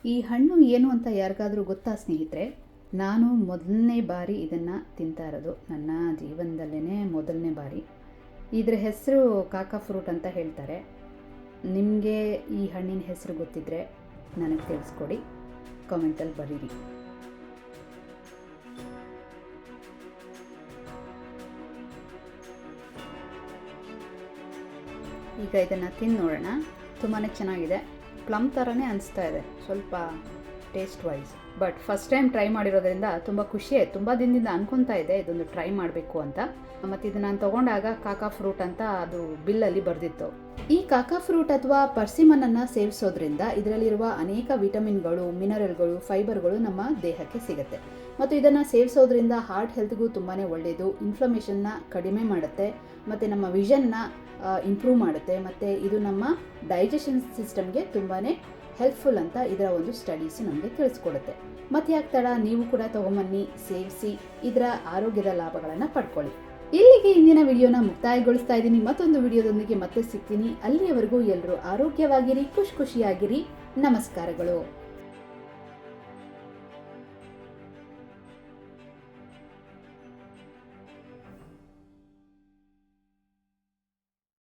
ಈ ಹಣ್ಣು ಏನು ಅಂತ ಯಾರಿಗಾದರೂ ಗೊತ್ತಾ ಸ್ನೇಹಿತರೆ? ನಾನು ಮೊದಲನೇ ಬಾರಿ ಇದನ್ನು ತಿಂತಾ ಇರೋದು, ನನ್ನ ಜೀವನದಲ್ಲೇ ಮೊದಲನೇ ಬಾರಿ. ಇದರ ಹೆಸರು ಕಾಕಾ ಫ್ರೂಟ್ ಅಂತ ಹೇಳ್ತಾರೆ. ನಿಮಗೆ ಈ ಹಣ್ಣಿನ ಹೆಸರು ಗೊತ್ತಿದ್ದರೆ ನನಗೆ ತಿಳಿಸ್ಕೊಡಿ, ಕಾಮೆಂಟಲ್ಲಿ ಬರೀರಿ. ಈಗ ಇದನ್ನು ತಿಂದು ನೋಡೋಣ. ತುಂಬಾ ಚೆನ್ನಾಗಿದೆ, ಪ್ಲಮ್ ಥರನೇ ಅನಿಸ್ತಾ ಇದೆ ಸ್ವಲ್ಪ taste wise. But first time try ಮಾಡಿರೋದ್ರಿಂದ ತುಂಬ ಖುಷಿ ಆಯ್ತು. ತುಂಬ ದಿನದಿಂದ ಅನ್ಕೊತಾ ಇದೆ ಇದೊಂದು ಟ್ರೈ ಮಾಡಬೇಕು ಅಂತ. ಮತ್ತು ಇದು ನಾನು ತೊಗೊಂಡಾಗ ಕಾಕಾ ಫ್ರೂಟ್ ಅಂತ ಅದು ಬಿಲ್ಲಲ್ಲಿ ಬರೆದಿತ್ತು. ಈ ಕಾಕಾ ಫ್ರೂಟ್ ಅಥವಾ ಪರ್ಸಿಮನನ್ನು ಸೇವಿಸೋದ್ರಿಂದ ಇದರಲ್ಲಿರುವ ಅನೇಕ ವಿಟಮಿನ್ಗಳು, ಮಿನರಲ್ಗಳು, ಫೈಬರ್ಗಳು ನಮ್ಮ ದೇಹಕ್ಕೆ ಸಿಗುತ್ತೆ. ಮತ್ತು ಇದನ್ನು ಸೇವಿಸೋದ್ರಿಂದ ಹಾರ್ಟ್ ಹೆಲ್ತ್ಗೂ ತುಂಬಾ ಒಳ್ಳೆಯದು. ಇನ್ಫ್ಲಮೇಷನ್ನ ಕಡಿಮೆ ಮಾಡುತ್ತೆ ಮತ್ತು ನಮ್ಮ ವಿಷನ್ನ ಇಂಪ್ರೂವ್ ಮಾಡುತ್ತೆ. ಮತ್ತು ಇದು ನಮ್ಮ ಡೈಜೆಷನ್ ಸಿಸ್ಟಮ್ಗೆ ತುಂಬಾ ಹೆಲ್ಪ್ಫುಲ್ ಅಂತ ಇದರ ಒಂದು ಸ್ಟಡೀಸು ನಮಗೆ ತಿಳಿಸ್ಕೊಡುತ್ತೆ. ಮತ್ತು ಯಾಕೆ ತಡ, ನೀವು ಕೂಡ ತೊಗೊಂಬನ್ನಿ, ಸೇವಿಸಿ, ಇದರ ಆರೋಗ್ಯದ ಲಾಭಗಳನ್ನು ಪಡ್ಕೊಳ್ಳಿ. ಇಲ್ಲಿಗೆ ಇಂದಿನ ವಿಡಿಯೋನ ಮುಕ್ತಾಯಗೊಳಿಸ್ತಾ ಇದ್ದೀನಿ. ಮತ್ತೊಂದು ವಿಡಿಯೋದೊಂದಿಗೆ ಮತ್ತೆ ಸಿಗ್ತೀನಿ. ಅಲ್ಲಿಯವರೆಗೂ ಎಲ್ಲರೂ ಆರೋಗ್ಯವಾಗಿರಿ, ಖುಷಿಯಾಗಿರಿ. ನಮಸ್ಕಾರಗಳು.